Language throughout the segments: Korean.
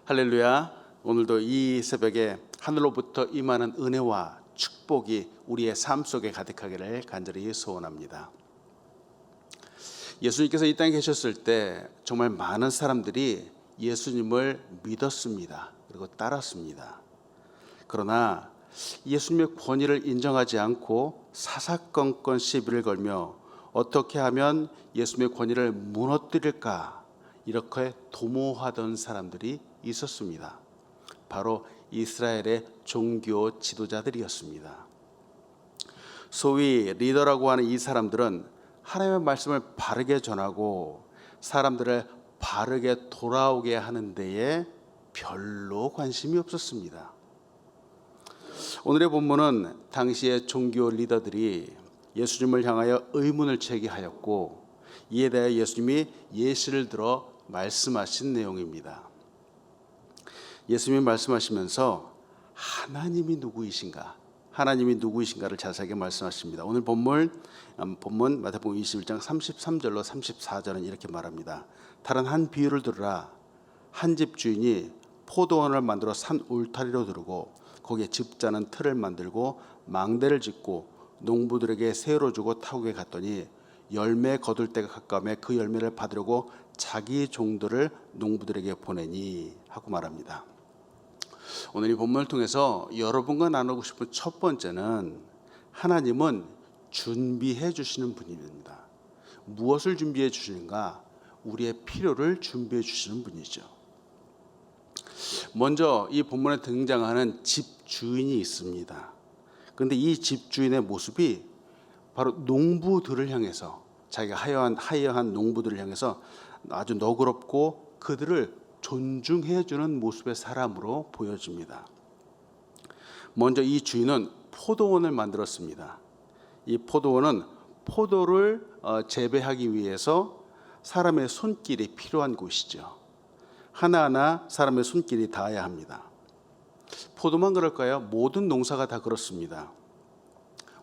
할렐루야. 오늘도 이 새벽에 하늘로부터 임하는 은혜와 축복이 우리의 삶 속에 가득하기를 간절히 소원합니다. 예수님께서 이 땅에 계셨을 때 정말 많은 사람들이 예수님을 믿었습니다. 그리고 따랐습니다. 그러나 예수님의 권위를 인정하지 않고 사사건건 시비를 걸며 어떻게 하면 예수님의 권위를 무너뜨릴까 이렇게 도모하던 사람들이 있었습니다. 바로 이스라엘의 종교 지도자들이었습니다. 소위 리더라고 하는 이 사람들은 하나님의 말씀을 바르게 전하고 사람들을 바르게 돌아오게 하는 데에 별로 관심이 없었습니다. 오늘의 본문은 당시의 종교 리더들이 예수님을 향하여 의문을 제기하였고 이에 대해 예수님이 예시를 들어 말씀하신 내용입니다. 예수님이 말씀하시면서 하나님이 누구이신가를 자세하게 말씀하십니다. 오늘 본문 마태복음 21장 33절로 34절은 이렇게 말합니다. 다른 한 비유를 들으라. 한 집 주인이 포도원을 만들어 산 울타리로 두르고 거기에 집 짜는 틀을 만들고 망대를 짓고 농부들에게 세로 주고 타국에 갔더니 열매 거둘 때가 가까우며 그 열매를 받으려고 자기 종들을 농부들에게 보내니 하고 말합니다. 오늘 이 본문을 통해서 여러분과 나누고 싶은 첫 번째는 하나님은 준비해 주시는 분입니다. 무엇을 준비해 주시는가? 우리의 필요를 준비해 주시는 분이죠. 먼저 이 본문에 등장하는 집주인이 있습니다. 그런데 이 집주인의 모습이 바로 농부들을 향해서 자기가 하여한 농부들을 향해서 아주 너그럽고 그들을 존중해주는 모습의 사람으로 보여집니다. 먼저 이 주인은 포도원을 만들었습니다. 이 포도원은 포도를 재배하기 위해서 사람의 손길이 필요한 곳이죠. 하나하나 사람의 손길이 닿아야 합니다. 포도만 그럴까요? 모든 농사가 다 그렇습니다.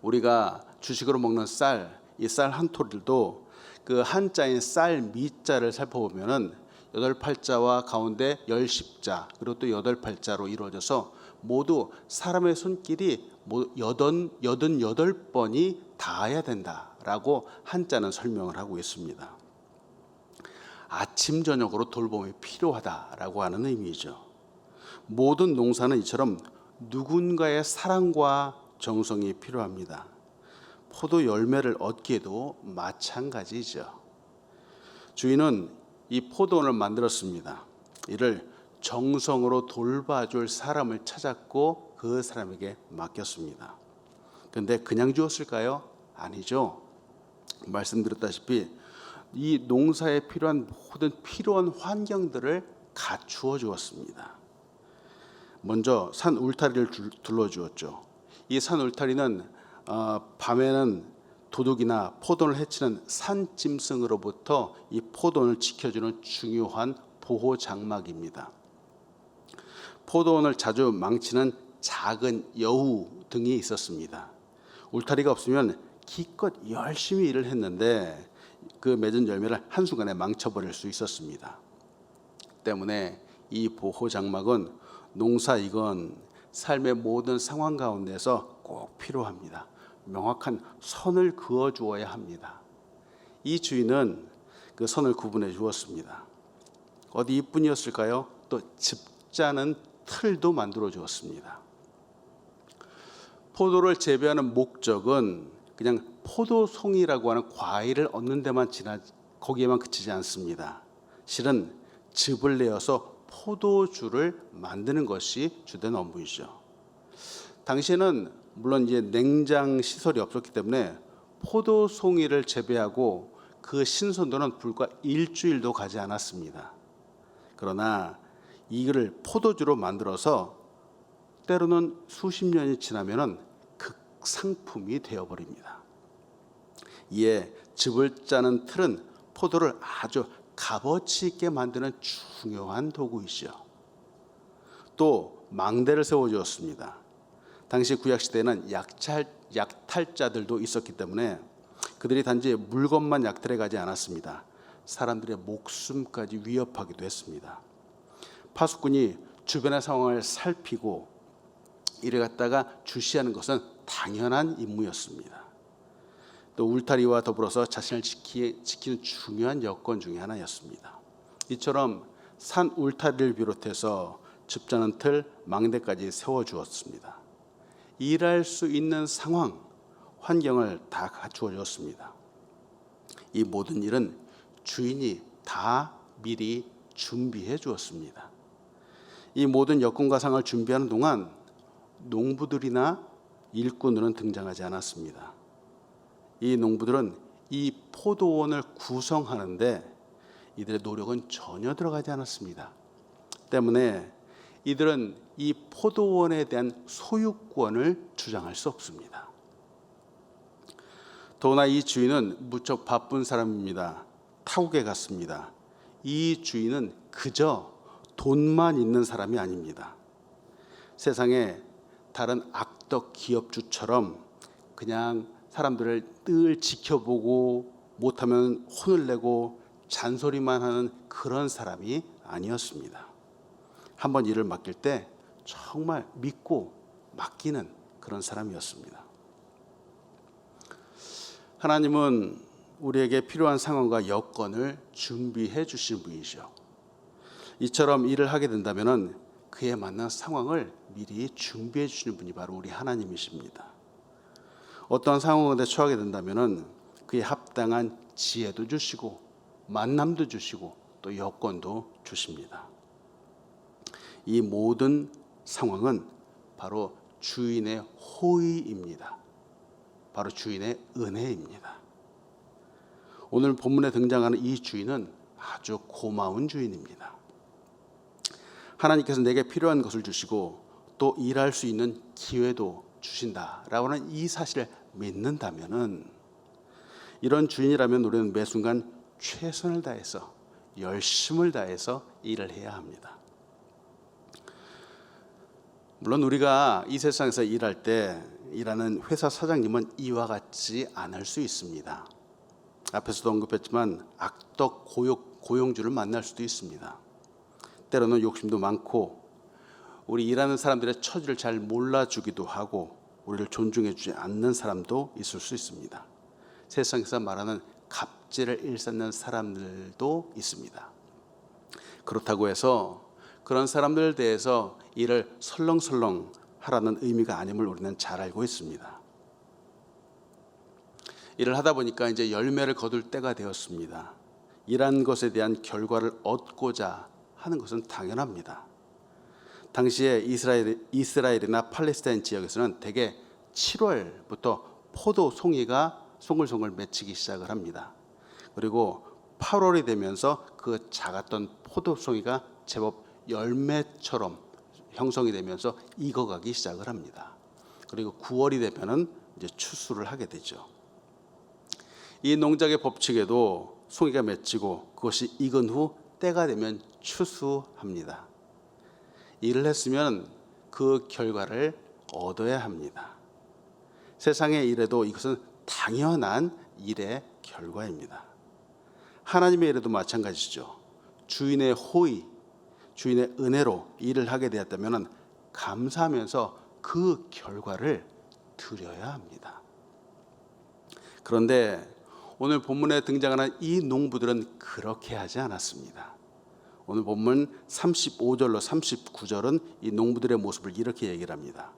우리가 주식으로 먹는 쌀, 이 쌀 한 토리도 그 한자인 쌀 미자를 살펴보면은 8팔자와 가운데 10십자 그리고 또 8팔자로 이루어져서 모두 사람의 손길이 88번이 닿아야 된다라고 한자는 설명을 하고 있습니다. 아침 저녁으로 돌봄이 필요하다라고 하는 의미죠. 모든 농사는 이처럼 누군가의 사랑과 정성이 필요합니다. 포도 열매를 얻기에도 마찬가지죠. 주인은 이 포도원을 만들었습니다. 이를 정성으로 돌봐줄 사람을 찾았고 그 사람에게 맡겼습니다. 그런데 그냥 주었을까요? 아니죠. 말씀드렸다시피 이 농사에 필요한 모든 필요한 환경들을 갖추어 주었습니다. 먼저 산 울타리를 둘러주었죠. 이 산 울타리는 밤에는 도둑이나 포도를 해치는 산짐승으로부터 이 포도원을 지켜주는 중요한 보호 장막입니다. 포도원을 자주 망치는 작은 여우 등이 있었습니다. 울타리가 없으면 기껏 열심히 일을 했는데 그 맺은 열매를 한순간에 망쳐버릴 수 있었습니다. 때문에 이 보호 장막은 농사이건 삶의 모든 상황 가운데서 꼭 필요합니다. 명확한 선을 그어 주어야 합니다. 이 주인은 그 선을 구분해 주었습니다. 어디 이뿐이었을까요? 또 집자는 틀도 만들어 주었습니다. 포도를 재배하는 목적은 그냥 포도송이라고 하는 과일을 얻는 데만 거기에만 그치지 않습니다. 실은 즙을 내어서 포도주를 만드는 것이 주된 업무이죠. 당시에는 물론 이제 냉장 시설이 없었기 때문에 포도송이를 재배하고 그 신선도는 불과 일주일도 가지 않았습니다. 그러나 이를 포도주로 만들어서 때로는 수십 년이 지나면은 극상품이 되어버립니다. 이에 즙을 짜는 틀은 포도를 아주 값어치 있게 만드는 중요한 도구이죠. 또 망대를 세워주었습니다. 당시 구약시대에는 약탈자들도 있었기 때문에 그들이 단지 물건만 약탈해 가지 않았습니다. 사람들의 목숨까지 위협하기도 했습니다. 파수꾼이 주변의 상황을 살피고 이를 갖다가 주시하는 것은 당연한 임무였습니다. 또 울타리와 더불어서 자신을 지키는 중요한 여건 중에 하나였습니다. 이처럼 산 울타리를 비롯해서 줍자는 틀, 망대까지 세워주었습니다. 일할 수 있는 상황, 환경을 다 갖추어 주었습니다. 이 모든 일은 주인이 다 미리 준비해 주었습니다. 이 모든 여건과 상을 준비하는 동안 농부들이나 일꾼들은 등장하지 않았습니다. 이 농부들은 이 포도원을 구성하는데 이들의 노력은 전혀 들어가지 않았습니다. 때문에 이들은 이 포도원에 대한 소유권을 주장할 수 없습니다. 더구나 이 주인은 무척 바쁜 사람입니다. 타국에 갔습니다. 이 주인은 그저 돈만 있는 사람이 아닙니다. 세상에 다른 악덕 기업주처럼 그냥 사람들을 늘 지켜보고 못하면 혼을 내고 잔소리만 하는 그런 사람이 아니었습니다. 한번 일을 맡길 때 정말 믿고 맡기는 그런 사람이었습니다. 하나님은 우리에게 필요한 상황과 여건을 준비해 주신 분이죠. 이처럼 일을 하게 된다면 그에 맞는 상황을 미리 준비해 주시는 분이 바로 우리 하나님이십니다. 어떠한 상황에 처하게 된다면 그에 합당한 지혜도 주시고 만남도 주시고 또 여건도 주십니다. 이 모든 상황은 바로 주인의 호의입니다. 바로 주인의 은혜입니다. 오늘 본문에 등장하는 이 주인은 아주 고마운 주인입니다. 하나님께서 내게 필요한 것을 주시고 또 일할 수 있는 기회도 주신다라고 하는 이 사실을 믿는다면은 이런 주인이라면 우리는 매 순간 최선을 다해서 열심을 다해서 일을 해야 합니다. 물론 우리가 이 세상에서 일할 때 일하는 회사 사장님은 이와 같지 않을 수 있습니다. 앞에서도 언급했지만 악덕 고용주를 만날 수도 있습니다. 때로는 욕심도 많고 우리 일하는 사람들의 처지를 잘 몰라주기도 하고 우리를 존중해주지 않는 사람도 있을 수 있습니다. 세상에서 말하는 갑질을 일삼는 사람들도 있습니다. 그렇다고 해서 그런 사람들에 대해서 일을 설렁설렁 하라는 의미가 아님을 우리는 잘 알고 있습니다. 일을 하다 보니까 이제 열매를 거둘 때가 되었습니다. 일한 것에 대한 결과를 얻고자 하는 것은 당연합니다. 당시에 이스라엘이나 팔레스타인 지역에서는 대개 7월부터 포도 송이가 송글송글 맺히기 시작을 합니다. 그리고 8월이 되면서 그 작았던 포도 송이가 제법 열매처럼 형성이 되면서 익어가기 시작을 합니다. 그리고 9월이 되면은 이제 추수를 하게 되죠. 이 농작의 법칙에도 송이가 맺히고 그것이 익은 후 때가 되면 추수합니다. 일을 했으면 그 결과를 얻어야 합니다. 세상의 일에도 이것은 당연한 일의 결과입니다. 하나님의 일에도 마찬가지죠. 주인의 호의, 주인의 은혜로 일을 하게 되었다면 감사하면서 그 결과를 드려야 합니다. 그런데 오늘 본문에 등장하는 이 농부들은 그렇게 하지 않았습니다. 오늘 본문 35절로 39절은 이 농부들의 모습을 이렇게 얘기를 합니다.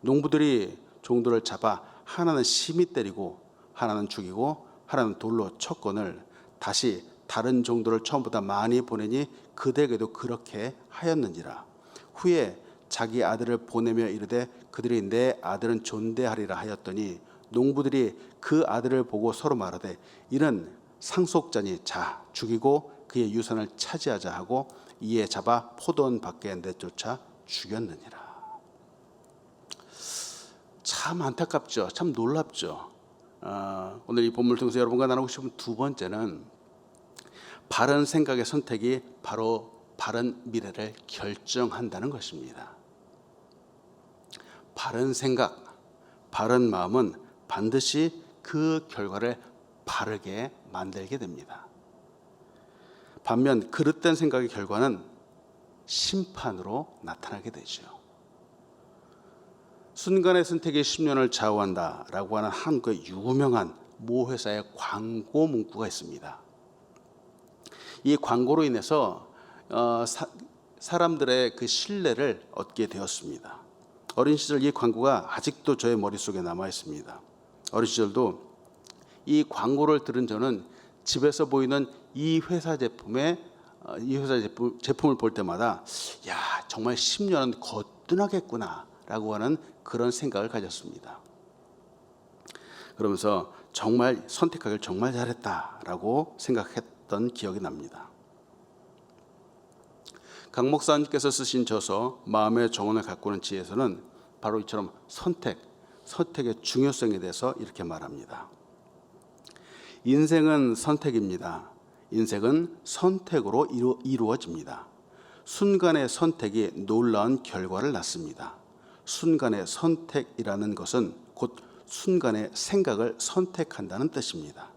농부들이 종들을 잡아 하나는 심히 때리고 하나는 죽이고 하나는 돌로 쳤거늘 다시 다른 종들을 처음보다 많이 보내니 그들에게도 그렇게 하였는지라. 후에 자기 아들을 보내며 이르되 그들이 내 아들은 존대하리라 하였더니 농부들이 그 아들을 보고 서로 말하되 이는 상속자니 자 죽이고 그의 유산을 차지하자 하고 이에 잡아 포도원 밖에 내쫓아 죽였느니라. 참 안타깝죠. 참 놀랍죠. 오늘 이 본문을 통해서 여러분과 나누고 싶은 두 번째는 바른 생각의 선택이 바로 바른 미래를 결정한다는 것입니다. 바른 생각, 바른 마음은 반드시 그 결과를 바르게 만들게 됩니다. 반면 그릇된 생각의 결과는 심판으로 나타나게 되죠. 순간의 선택이 10년을 좌우한다라고 하는 한국의 유명한 모 회사의 광고 문구가 있습니다. 이 광고로 인해서 사람들의 그 신뢰를 얻게 되었습니다. 어린 시절 이 광고가 아직도 저의 머릿속에 남아 있습니다. 어린 시절도 이 광고를 들은 저는 집에서 보이는 이 회사 제품을 볼 때마다 야, 정말 10년은 거뜬하겠구나라고 하는 그런 생각을 가졌습니다. 그러면서 정말 선택하기를 정말 잘했다라고 생각했던 기억이 납니다. 강 목사님께서 쓰신 저서 마음의 정원을 가꾸는 지혜에서는 바로 이처럼 선택의 중요성에 대해서 이렇게 말합니다. 인생은 선택입니다. 인생은 선택으로 이루어집니다. 순간의 선택이 놀라운 결과를 낳습니다. 순간의 선택이라는 것은 곧 순간의 생각을 선택한다는 뜻입니다.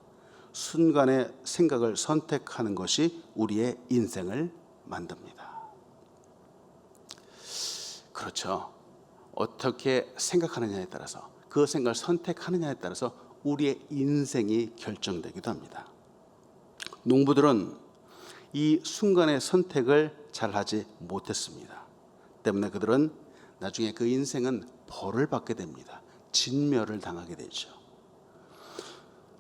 순간의 생각을 선택하는 것이 우리의 인생을 만듭니다. 그렇죠. 어떻게 생각하느냐에 따라서, 그 생각을 선택하느냐에 따라서 우리의 인생이 결정되기도 합니다. 농부들은 이 순간의 선택을 잘하지 못했습니다. 때문에 그들은 나중에 그 인생은 벌을 받게 됩니다. 진멸을 당하게 되죠.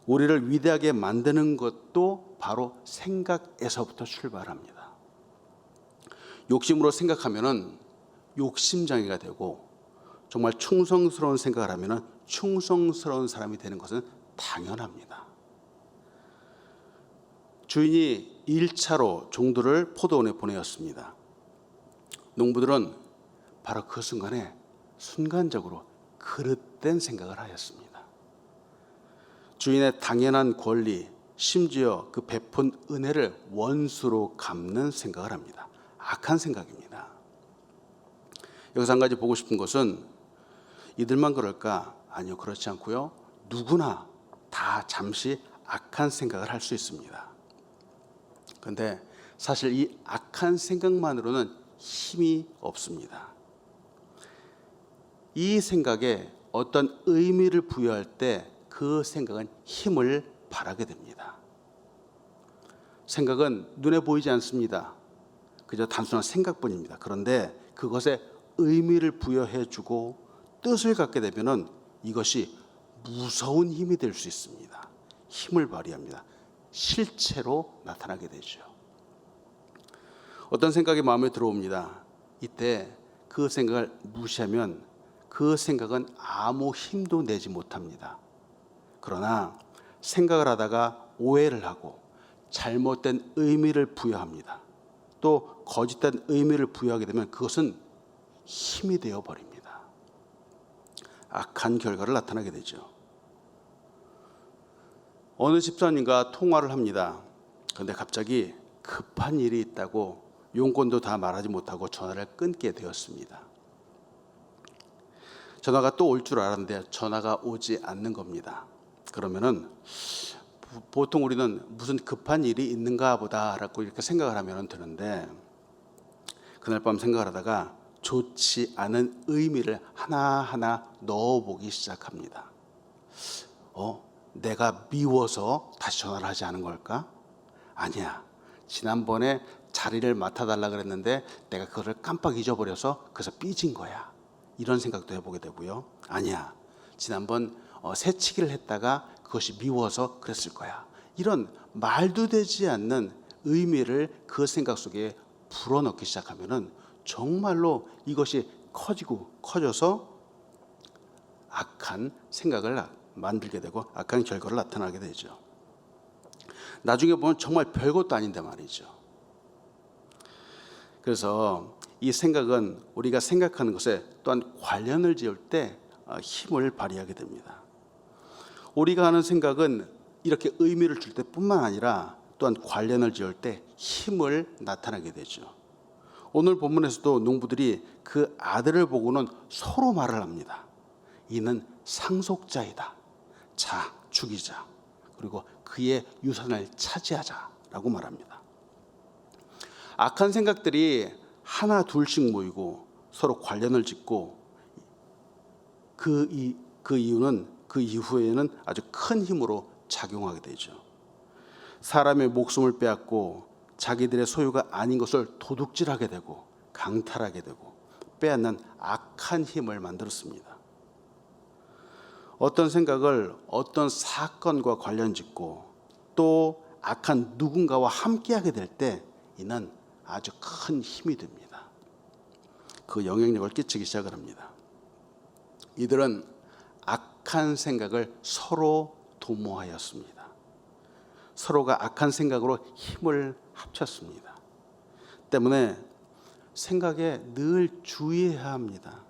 우리를 위대하게 만드는 것도 바로 생각에서부터 출발합니다. 욕심으로 생각하면은 욕심장애가 되고, 정말 충성스러운 생각을 하면은 충성스러운 사람이 되는 것은 당연합니다. 주인이 1차로 종들을 포도원에 보내었습니다. 농부들은 바로 그 순간에 순간적으로 그릇된 생각을 하였습니다. 주인의 당연한 권리, 심지어 그 베푼 은혜를 원수로 갚는 생각을 합니다. 악한 생각입니다. 여기서 한 가지 보고 싶은 것은 이들만 그럴까? 아니요, 그렇지 않고요. 누구나 다 잠시 악한 생각을 할 수 있습니다. 그런데 사실 이 악한 생각만으로는 힘이 없습니다. 이 생각에 어떤 의미를 부여할 때 그 생각은 힘을 발하게 됩니다. 생각은 눈에 보이지 않습니다. 그저 단순한 생각뿐입니다. 그런데 그것에 의미를 부여해주고 뜻을 갖게 되면은 이것이 무서운 힘이 될 수 있습니다. 힘을 발휘합니다. 실체로 나타나게 되죠. 어떤 생각이 마음에 들어옵니다. 이때 그 생각을 무시하면 그 생각은 아무 힘도 내지 못합니다. 그러나 생각을 하다가 오해를 하고 잘못된 의미를 부여합니다. 또 거짓된 의미를 부여하게 되면 그것은 힘이 되어버립니다. 악한 결과를 나타나게 되죠. 어느 집사님과 통화를 합니다. 그런데 갑자기 급한 일이 있다고 용건도 다 말하지 못하고 전화를 끊게 되었습니다. 전화가 또 올 줄 알았는데 전화가 오지 않는 겁니다. 그러면은 보통 우리는 무슨 급한 일이 있는가 보다라고 이렇게 생각을 하면 되는데, 그날 밤 생각을 하다가 좋지 않은 의미를 하나하나 넣어보기 시작합니다. 내가 미워서 다시 전화를 하지 않은 걸까? 아니야. 지난번에 자리를 맡아달라 그랬는데 내가 그거를 깜빡 잊어버려서 그래서 삐진 거야. 이런 생각도 해보게 되고요. 아니야. 지난번 새치기를 했다가 그것이 미워서 그랬을 거야. 이런 말도 되지 않는 의미를 그 생각 속에 불어넣기 시작하면은 정말로 이것이 커지고 커져서 악한 생각을 만들게 되고 악한 결과를 나타나게 되죠. 나중에 보면 정말 별것도 아닌데 말이죠. 그래서 이 생각은 우리가 생각하는 것에 또한 관련을 지을 때 힘을 발휘하게 됩니다. 우리가 하는 생각은 이렇게 의미를 줄 때뿐만 아니라 또한 관련을 지을 때 힘을 나타나게 되죠. 오늘 본문에서도 농부들이 그 아들을 보고는 서로 말을 합니다. 이는 상속자이다. 자, 죽이자. 그리고 그의 유산을 차지하자라고 말합니다. 악한 생각들이 하나 둘씩 모이고 서로 관련을 짓고 그 이유는 그 이후에는 아주 큰 힘으로 작용하게 되죠. 사람의 목숨을 빼앗고 자기들의 소유가 아닌 것을 도둑질하게 되고 강탈하게 되고 빼앗는 악한 힘을 만들었습니다. 어떤 생각을 어떤 사건과 관련 짓고 또 악한 누군가와 함께하게 될 때 이는 아주 큰 힘이 됩니다. 그 영향력을 끼치기 시작을 합니다. 이들은 악한 생각을 서로 도모하였습니다. 서로가 악한 생각으로 힘을 합쳤습니다. 때문에 생각에 늘 주의해야 합니다.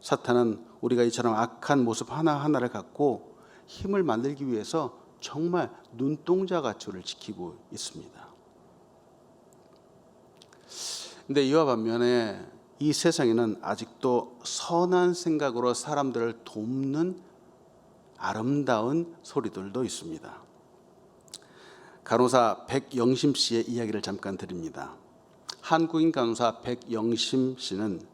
사탄은 우리가 이처럼 악한 모습 하나하나를 갖고 힘을 만들기 위해서 정말 눈동자같이를 지키고 있습니다. 근데 이와 반면에 이 세상에는 아직도 선한 생각으로 사람들을 돕는 아름다운 소리들도 있습니다. 간호사 백영심 씨의 이야기를 잠깐 드립니다. 한국인 간호사 백영심 씨는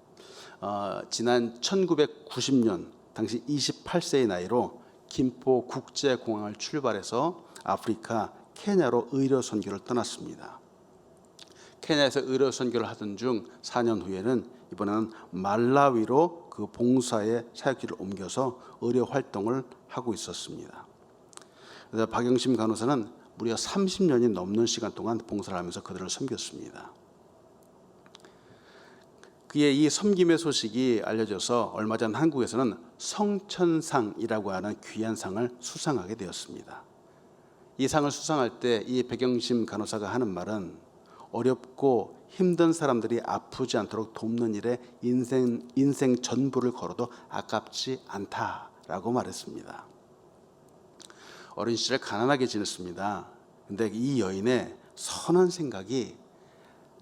지난 1990년 당시 28세의 나이로 김포 국제공항을 출발해서 아프리카 케냐로 의료 선교를 떠났습니다. 케냐에서 의료 선교를 하던 중 4년 후에는 이번에는 말라위로 그 봉사의 사역지를 옮겨서 의료 활동을 하고 있었습니다. 그래서 박영심 간호사는 무려 30년이 넘는 시간 동안 봉사를 하면서 그들을 섬겼습니다. 그의 이 섬김의 소식이 알려져서 얼마 전 한국에서는 성천상이라고 하는 귀한 상을 수상하게 되었습니다. 이 상을 수상할 때 이 백영심 간호사가 하는 말은 어렵고 힘든 사람들이 아프지 않도록 돕는 일에 인생 전부를 걸어도 아깝지 않다라고 말했습니다. 어린 시절에 가난하게 지냈습니다. 근데 이 여인의 선한 생각이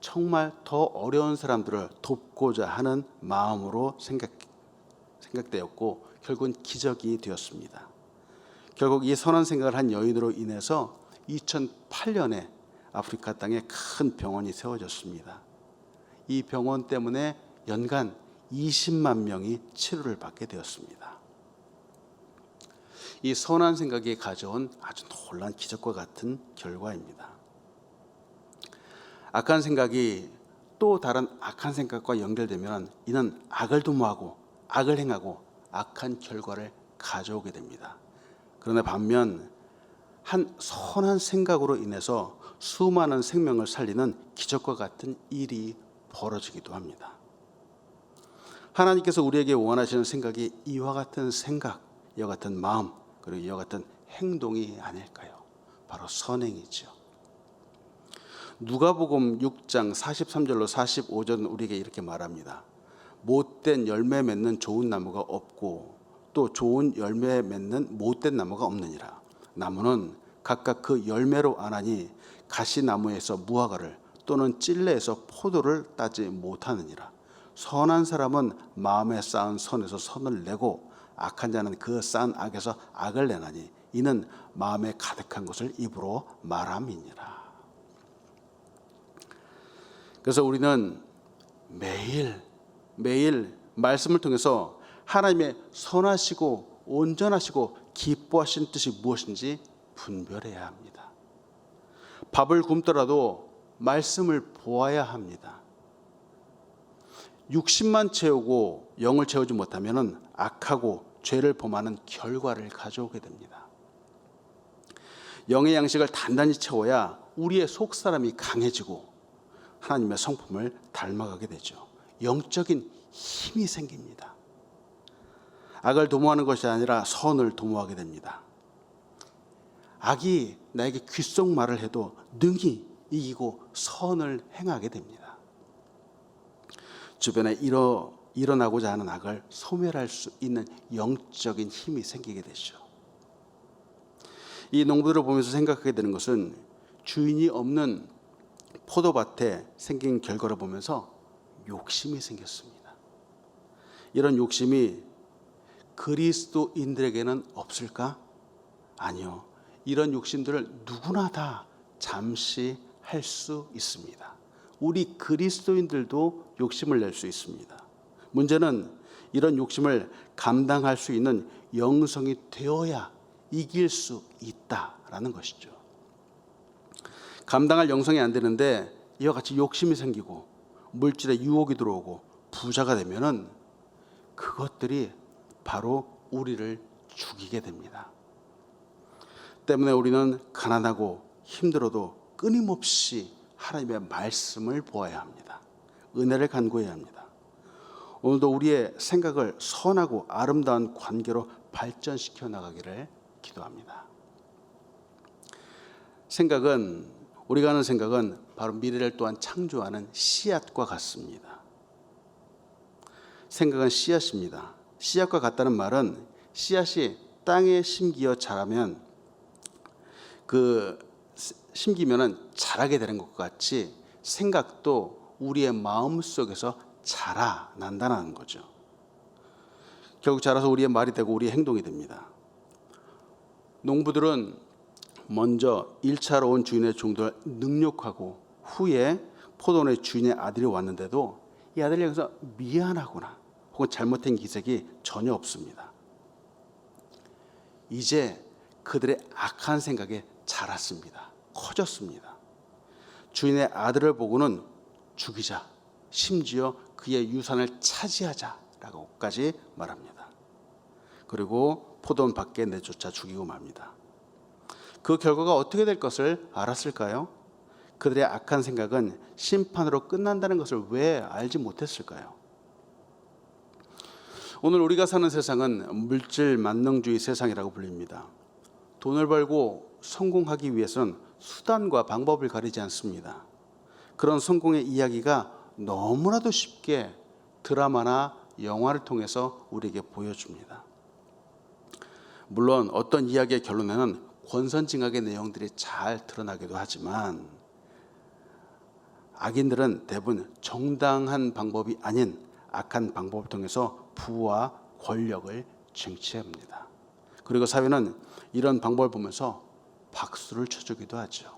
정말 더 어려운 사람들을 돕고자 하는 마음으로 생각되었고 결국은 기적이 되었습니다. 결국 이 선한 생각을 한 여인으로 인해서 2008년에 아프리카 땅에 큰 병원이 세워졌습니다. 이 병원 때문에 연간 20만 명이 치료를 받게 되었습니다. 이 선한 생각이 가져온 아주 놀라운 기적과 같은 결과입니다. 악한 생각이 또 다른 악한 생각과 연결되면 이는 악을 도모하고 악을 행하고 악한 결과를 가져오게 됩니다. 그러나 반면 한 선한 생각으로 인해서 수많은 생명을 살리는 기적과 같은 일이 벌어지기도 합니다. 하나님께서 우리에게 원하시는 생각이 이와 같은 생각, 이와 같은 마음, 그리고 이와 같은 행동이 아닐까요? 바로 선행이죠. 누가복음 6장 43절로 45절은 우리에게 이렇게 말합니다. 못된 열매 맺는 좋은 나무가 없고 또 좋은 열매 맺는 못된 나무가 없느니라. 나무는 각각 그 열매로 아나니 가시나무에서 무화과를 또는 찔레에서 포도를 따지 못하느니라. 선한 사람은 마음에 쌓은 선에서 선을 내고 악한 자는 그 쌓은 악에서 악을 내나니 이는 마음에 가득한 것을 입으로 말함이니라. 그래서 우리는 매일 말씀을 통해서 하나님의 선하시고 온전하시고 기뻐하신 뜻이 무엇인지 분별해야 합니다. 밥을 굶더라도 말씀을 보아야 합니다. 육신만 채우고 영을 채우지 못하면 악하고 죄를 범하는 결과를 가져오게 됩니다. 영의 양식을 단단히 채워야 우리의 속사람이 강해지고 하나님의 성품을 닮아가게 되죠. 영적인 힘이 생깁니다. 악을 도모하는 것이 아니라 선을 도모하게 됩니다. 악이 나에게 귓속말을 해도 능히 이기고 선을 행하게 됩니다. 주변에 일어나고자 하는 악을 소멸할 수 있는 영적인 힘이 생기게 되죠. 이 농부들을 보면서 생각하게 되는 것은 주인이 없는 포도밭에 생긴 결과를 보면서 욕심이 생겼습니다. 이런 욕심이 그리스도인들에게는 없을까? 아니요. 이런 욕심들을 누구나 다 잠시 할 수 있습니다. 우리 그리스도인들도 욕심을 낼 수 있습니다. 문제는 이런 욕심을 감당할 수 있는 영성이 되어야 이길 수 있다라는 것이죠. 감당할 영성이 안 되는데 이와 같이 욕심이 생기고 물질의 유혹이 들어오고 부자가 되면은 그것들이 바로 우리를 죽이게 됩니다. 때문에 우리는 가난하고 힘들어도 끊임없이 하나님의 말씀을 보아야 합니다. 은혜를 간구해야 합니다. 오늘도 우리의 생각을 선하고 아름다운 관계로 발전시켜 나가기를 기도합니다. 우리가 하는 생각은 바로 미래를 또한 창조하는 씨앗과 같습니다. 생각은 씨앗입니다. 씨앗과 같다는 말은 씨앗이 땅에 심기어 자라면 심기면은 자라게 되는 것과 같이 생각도 우리의 마음 속에서 자라난다는 거죠. 결국 자라서 우리의 말이 되고 우리의 행동이 됩니다. 농부들은 먼저 1차로 온 주인의 종들을 능욕하고 후에 포도원의 주인의 아들이 왔는데도 이 아들이 여기서 미안하거나 혹은 잘못된 기색이 전혀 없습니다. 이제 그들의 악한 생각에 자랐습니다. 커졌습니다. 주인의 아들을 보고는 죽이자, 심지어 그의 유산을 차지하자라고까지 말합니다. 그리고 포도원 밖에 내쫓아 죽이고 맙니다. 그 결과가 어떻게 될 것을 알았을까요? 그들의 악한 생각은 심판으로 끝난다는 것을 왜 알지 못했을까요? 오늘 우리가 사는 세상은 물질 만능주의 세상이라고 불립니다. 돈을 벌고 성공하기 위해서는 수단과 방법을 가리지 않습니다. 그런 성공의 이야기가 너무나도 쉽게 드라마나 영화를 통해서 우리에게 보여줍니다. 물론 어떤 이야기의 결론에는 권선징악의 내용들이 잘 드러나기도 하지만 악인들은 대부분 정당한 방법이 아닌 악한 방법을 통해서 부와 권력을 쟁취합니다. 그리고 사회는 이런 방법을 보면서 박수를 쳐주기도 하죠.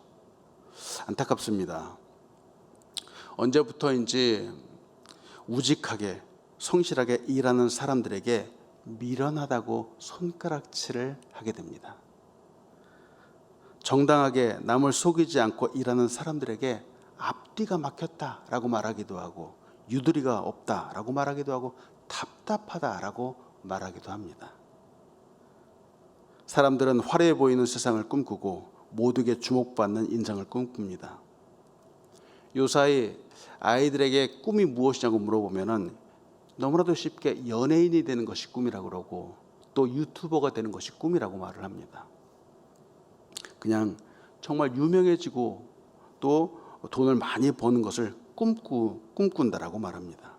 안타깝습니다. 언제부터인지 우직하게 성실하게 일하는 사람들에게 미련하다고 손가락질을 하게 됩니다. 정당하게 남을 속이지 않고 일하는 사람들에게 앞뒤가 막혔다라고 말하기도 하고 유두리가 없다라고 말하기도 하고 답답하다라고 말하기도 합니다. 사람들은 화려해 보이는 세상을 꿈꾸고 모두에게 주목받는 인생을 꿈꿉니다. 요사이 아이들에게 꿈이 무엇이냐고 물어보면은 너무나도 쉽게 연예인이 되는 것이 꿈이라고 그러고 또 유튜버가 되는 것이 꿈이라고 말을 합니다. 그냥 정말 유명해지고 또 돈을 많이 버는 것을 꿈꾼다라고 말합니다.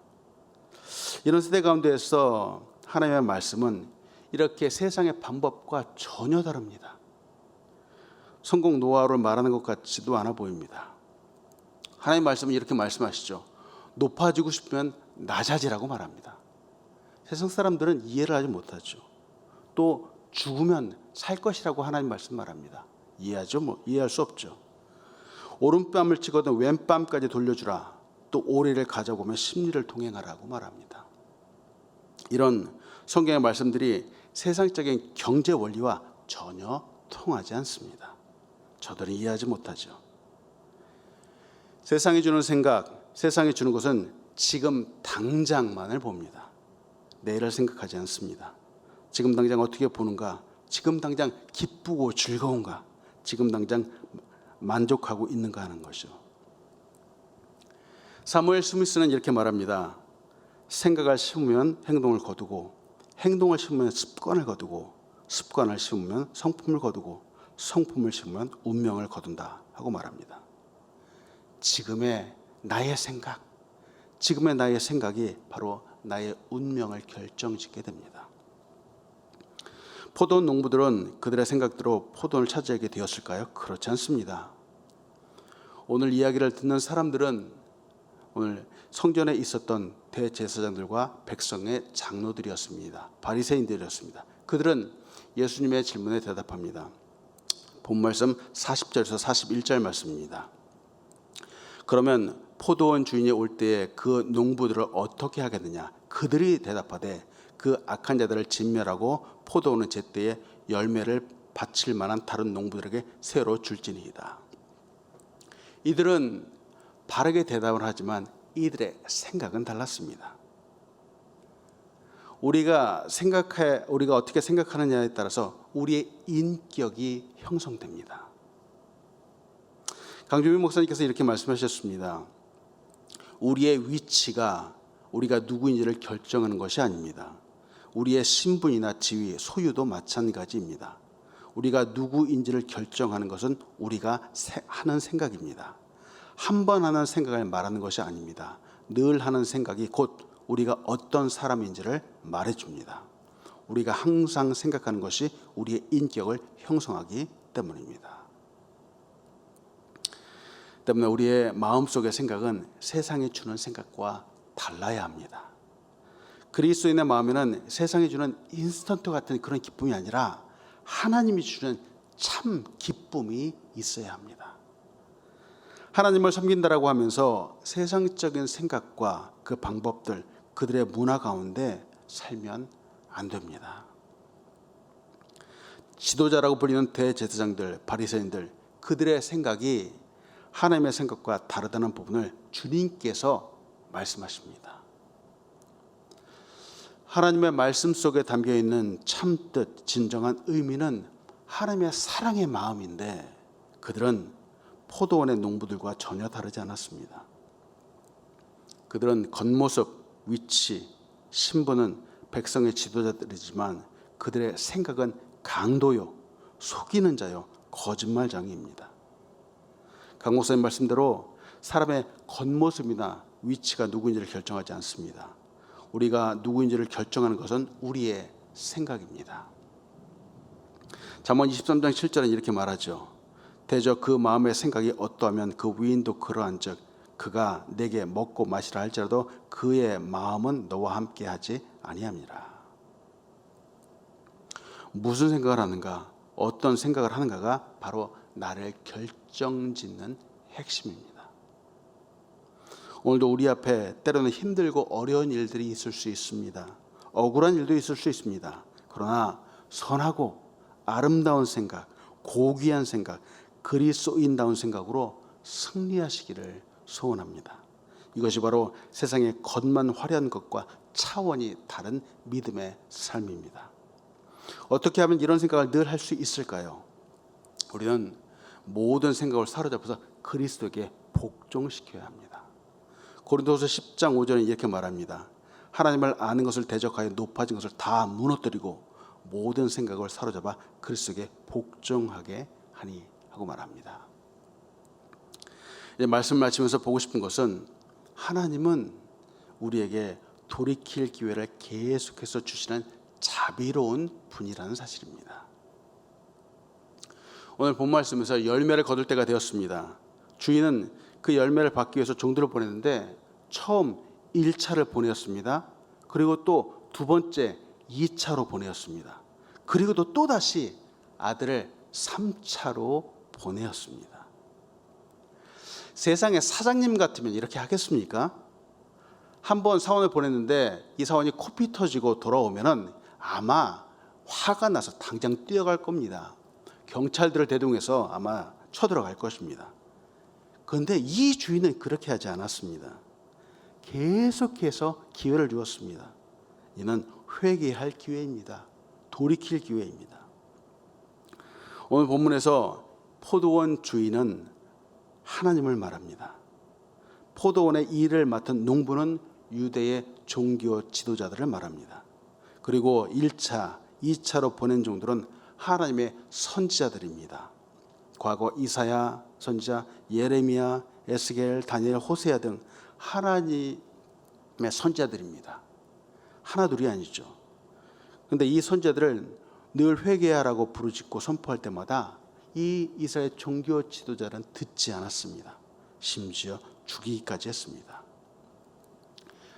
이런 세대 가운데에서 하나님의 말씀은 이렇게 세상의 방법과 전혀 다릅니다. 성공 노하우를 말하는 것 같지도 않아 보입니다. 하나님의 말씀은 이렇게 말씀하시죠. 높아지고 싶으면 낮아지라고 말합니다. 세상 사람들은 이해를 하지 못하죠. 또 죽으면 살 것이라고 하나님 말씀 말합니다. 이해하죠? 이해할 수 없죠. 오른뺨을 찍어도 왼뺨까지 돌려주라. 또 오리를 가져오면 십리를 동행하라고 말합니다. 이런 성경의 말씀들이 세상적인 경제 원리와 전혀 통하지 않습니다. 저들은 이해하지 못하죠. 세상이 주는 생각, 세상이 주는 것은 지금 당장만을 봅니다. 내일을 생각하지 않습니다. 지금 당장 어떻게 보는가? 지금 당장 기쁘고 즐거운가? 지금 당장 만족하고 있는가 하는 것이죠. 사무엘 스미스는 이렇게 말합니다. 생각을 심으면 행동을 거두고 행동을 심으면 습관을 거두고 습관을 심으면 성품을 거두고 성품을 심으면 운명을 거둔다 하고 말합니다. 지금의 나의 생각, 지금의 나의 생각이 바로 나의 운명을 결정짓게 됩니다. 포도원 농부들은 그들의 생각대로 포도원을 차지하게 되었을까요? 그렇지 않습니다. 오늘 이야기를 듣는 사람들은 오늘 성전에 있었던 대제사장들과 백성의 장로들이었습니다. 바리새인들이었습니다. 그들은 예수님의 질문에 대답합니다. 본 말씀 40절에서 41절 말씀입니다. 그러면 포도원 주인이 올 때에 그 농부들을 어떻게 하겠느냐? 그들이 대답하되 그 악한 자들을 진멸하고 포도원은 제때에 열매를 바칠 만한 다른 농부들에게 새로 줄지니이다. 이들은 바르게 대답을 하지만 이들의 생각은 달랐습니다. 우리가 어떻게 생각하느냐에 따라서 우리의 인격이 형성됩니다. 강주민 목사님께서 이렇게 말씀하셨습니다. 우리의 위치가 우리가 누구인지를 결정하는 것이 아닙니다. 우리의 신분이나 지위, 소유도 마찬가지입니다. 우리가 누구인지를 결정하는 것은 우리가 하는 생각입니다. 한 번 하는 생각을 말하는 것이 아닙니다. 늘 하는 생각이 곧 우리가 어떤 사람인지를 말해줍니다. 우리가 항상 생각하는 것이 우리의 인격을 형성하기 때문입니다. 때문에 우리의 마음속의 생각은 세상이 주는 생각과 달라야 합니다. 그리스도인의 마음에는 세상이 주는 인스턴트 같은 그런 기쁨이 아니라 하나님이 주는 참 기쁨이 있어야 합니다. 하나님을 섬긴다라고 하면서 세상적인 생각과 그 방법들, 그들의 문화 가운데 살면 안 됩니다. 지도자라고 불리는 대제사장들, 바리새인들, 그들의 생각이 하나님의 생각과 다르다는 부분을 주님께서 말씀하십니다. 하나님의 말씀 속에 담겨있는 참뜻, 진정한 의미는 하나님의 사랑의 마음인데 그들은 포도원의 농부들과 전혀 다르지 않았습니다. 그들은 겉모습, 위치, 신분은 백성의 지도자들이지만 그들의 생각은 강도요, 속이는 자요, 거짓말장이입니다. 강 목사님 말씀대로 사람의 겉모습이나 위치가 누구인지를 결정하지 않습니다. 우리가 누구인지를 결정하는 것은 우리의 생각입니다. 잠언 23장 7절은 이렇게 말하죠. 대저 그 마음의 생각이 어떠하면 그 위인도 그러한즉 그가 내게 먹고 마시라 할지라도 그의 마음은 너와 함께하지 아니함이라. 무슨 생각을 하는가, 어떤 생각을 하는가가 바로 나를 결정짓는 핵심입니다. 오늘도 우리 앞에 때로는 힘들고 어려운 일들이 있을 수 있습니다. 억울한 일도 있을 수 있습니다. 그러나 선하고 아름다운 생각, 고귀한 생각, 그리스도인다운 생각으로 승리하시기를 소원합니다. 이것이 바로 세상의 겉만 화려한 것과 차원이 다른 믿음의 삶입니다. 어떻게 하면 이런 생각을 늘 할 수 있을까요? 우리는 모든 생각을 사로잡아서 그리스도에게 복종시켜야 합니다. 고린도후서 10장 5절에 이렇게 말합니다. 하나님을 아는 것을 대적하여 높아진 것을 다 무너뜨리고 모든 생각을 사로잡아 그리스도에게 복종하게 하니 하고 말합니다. 말씀을 마치면서 보고 싶은 것은 하나님은 우리에게 돌이킬 기회를 계속해서 주시는 자비로운 분이라는 사실입니다. 오늘 본 말씀에서 열매를 거둘 때가 되었습니다. 주인은 그 열매를 받기 위해서 종들을 보냈는데 처음 1차를 보내었습니다. 그리고 또 두 번째 2차로 보내었습니다. 그리고 또다시 아들을 3차로 보내었습니다. 세상의 사장님 같으면 이렇게 하겠습니까? 한 번 사원을 보냈는데 이 사원이 코피 터지고 돌아오면은 아마 화가 나서 당장 뛰어갈 겁니다. 경찰들을 대동해서 아마 쳐들어갈 것입니다. 그런데 이 주인은 그렇게 하지 않았습니다. 계속해서 기회를 주었습니다. 이는 회개할 기회입니다. 돌이킬 기회입니다. 오늘 본문에서 포도원 주인은 하나님을 말합니다. 포도원의 일을 맡은 농부는 유대의 종교 지도자들을 말합니다. 그리고 1차, 2차로 보낸 종들은 하나님의 선지자들입니다. 과거 이사야 선지자, 예레미야, 에스겔, 다니엘, 호세아 등 하나님의 선지자들입니다. 하나둘이 아니죠. 그런데 이 선지자들을 늘 회개하라고 부르짖고 선포할 때마다 이 이스라엘 종교 지도자는 듣지 않았습니다. 심지어 죽이기까지 했습니다.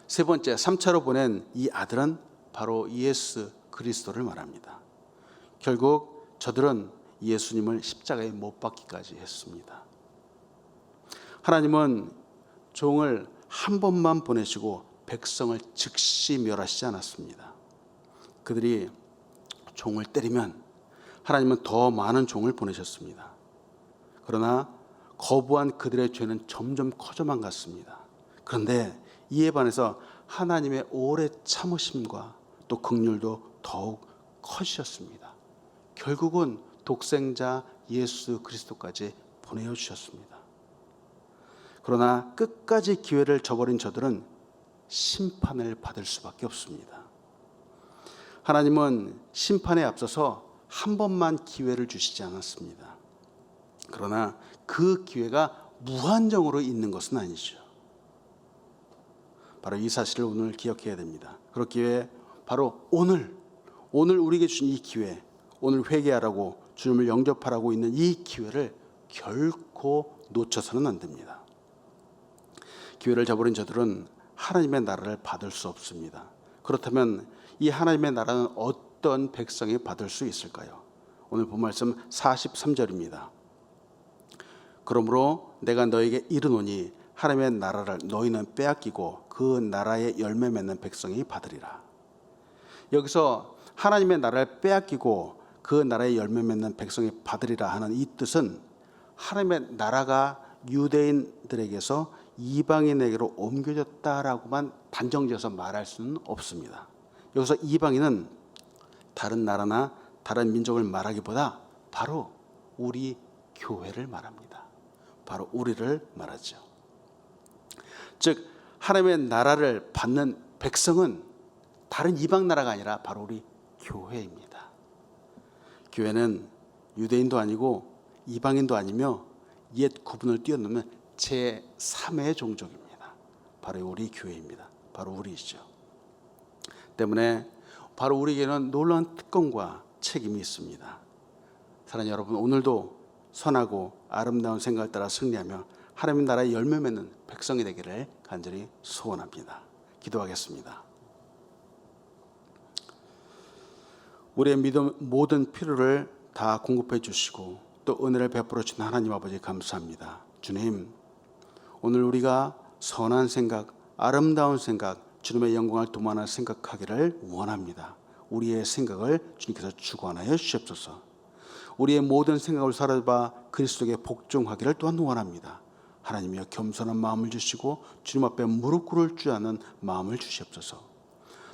세 번째, 3차로 보낸 이 아들은 바로 예수 그리스도를 말합니다. 결국 저들은 예수님을 십자가에 못 박기까지 했습니다. 하나님은 종을 한 번만 보내시고 백성을 즉시 멸하시지 않았습니다. 그들이 종을 때리면 하나님은 더 많은 종을 보내셨습니다. 그러나 거부한 그들의 죄는 점점 커져만 갔습니다. 그런데 이에 반해서 하나님의 오래 참으심과 또 긍휼도 더욱 커지셨습니다. 결국은 독생자 예수 그리스도까지 보내주셨습니다. 그러나 끝까지 기회를 저버린 저들은 심판을 받을 수밖에 없습니다. 하나님은 심판에 앞서서 한 번만 기회를 주시지 않았습니다. 그러나 그 기회가 무한정으로 있는 것은 아니죠. 바로 이 사실을 오늘 기억해야 됩니다. 그렇기에 바로 오늘 우리에게 주신 이 기회, 오늘 회개하라고 주님을 영접하라고 있는 이 기회를 결코 놓쳐서는 안 됩니다. 기회를 저버린 저들은 하나님의 나라를 받을 수 없습니다. 그렇다면 이 하나님의 나라는 어떤 백성이 받을 수 있을까요? 오늘 본 말씀 43절입니다. 그러므로 내가 너에게 이르노니 하나님의 나라를 너희는 빼앗기고 그 나라의 열매 맺는 백성이 받으리라. 여기서 하나님의 나라를 빼앗기고 그 나라의 열매 맺는 백성이 받으리라 하는 이 뜻은 하나님의 나라가 유대인들에게서 이방인에게로 옮겨졌다라고만 단정지어서 말할 수는 없습니다. 여기서 이방인은 다른 나라나 다른 민족을 말하기보다 바로 우리 교회를 말합니다. 바로 우리를 말하죠. 즉 하나님의 나라를 받는 백성은 다른 이방 나라가 아니라 바로 우리 교회입니다. 교회는 유대인도 아니고 이방인도 아니며 옛 구분을 뛰어넘는 제3의 종족입니다. 바로 우리 교회입니다. 바로 우리이죠. 때문에 바로 우리에게는 놀라운 특권과 책임이 있습니다. 사랑하는 여러분, 오늘도 선하고 아름다운 생각을 따라 승리하며 하나님 나라의 열매 맺는 백성이 되기를 간절히 소원합니다. 기도하겠습니다. 우리의 믿음 모든 필요를 다 공급해 주시고 또 은혜를 베풀어 주신 하나님 아버지 감사합니다. 주님, 오늘 우리가 선한 생각, 아름다운 생각, 주님의 영광을 도모하는 생각하기를 원합니다. 우리의 생각을 주님께서 주관하여 주시옵소서. 우리의 모든 생각을 사로잡아 그리스도에게 복종하기를 또한 원합니다. 하나님이여 겸손한 마음을 주시고 주님 앞에 무릎 꿇을 줄 아는 마음을 주시옵소서.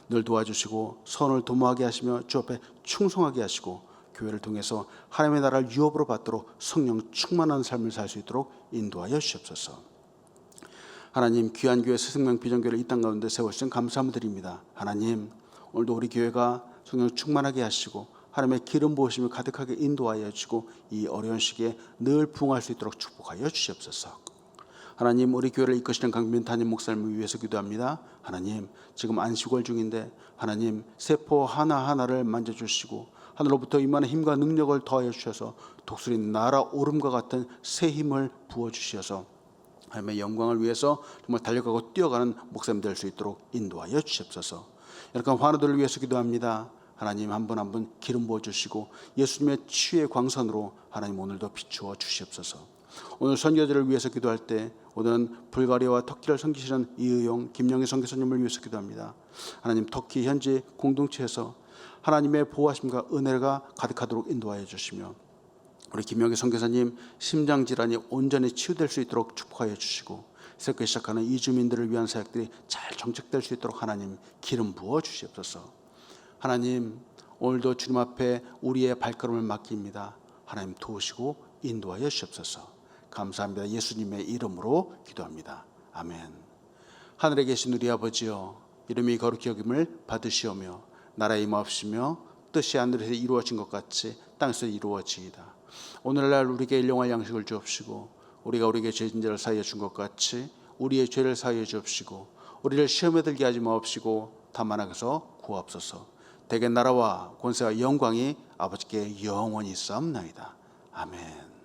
늘 도와주시고 선을 도모하게 하시며 주 앞에 충성하게 하시고 교회를 통해서 하나님의 나라를 유업으로 받도록 성령 충만한 삶을 살 수 있도록 인도하여 주시옵소서. 하나님, 귀한 교회 새생명 비전교회를 이 땅 가운데 세우신 감사함을 드립니다. 하나님, 오늘도 우리 교회가 성령 충만하게 하시고 하나님의 기름 부으심을 가득하게 인도하여 주시고 이 어려운 시기에 늘 부응할 수 있도록 축복하여 주시옵소서. 하나님, 우리 교회를 이끄시는 강민 담임 목사님을 위해서 기도합니다. 하나님, 지금 안식월 중인데 하나님 세포 하나하나를 만져주시고 하늘로부터 임하는 힘과 능력을 더하여 주셔서 독수리 날아오름과 같은 새 힘을 부어주셔서 하나님의 영광을 위해서 정말 달려가고 뛰어가는 목사님 될 수 있도록 인도하여 주시옵소서. 이렇게 환우들을 위해서 기도합니다. 하나님, 한 분 한 분 기름 부어주시고 예수님의 치유의 광선으로 하나님 오늘도 비추어 주시옵소서. 오늘 선교제를 위해서 기도할 때 오늘은 불가리아와 터키를 섬기시는 이의용, 김영희 선교사님을 위해서 기도합니다. 하나님, 터키 현지 공동체에서 하나님의 보호하심과 은혜가 가득하도록 인도하여 주시며 우리 김영희 선교사님 심장질환이 온전히 치유될 수 있도록 축복하여 주시고 새롭게 시작하는 이주민들을 위한 사역들이 잘 정책될 수 있도록 하나님 기름 부어 주시옵소서. 하나님, 오늘도 주님 앞에 우리의 발걸음을 맡깁니다. 하나님 도우시고 인도하여 주시옵소서. 감사합니다. 예수님의 이름으로 기도합니다. 아멘. 하늘에 계신 우리 아버지여, 이름이 거룩히 여김을 받으시오며 나라에 임하옵시며 뜻이 하늘에서 이루어진 것 같이 땅에서 이루어지이다. 오늘날 우리에게 일용할 양식을 주옵시고 우리가 우리에게 죄진 자를 사하여 준 것 같이 우리의 죄를 사하여 주옵시고 우리를 시험에 들게 하지 마옵시고 다만 악에서 구하옵소서. 대개 나라와 권세와 영광이 아버지께 영원히 있사옵나이다. 아멘.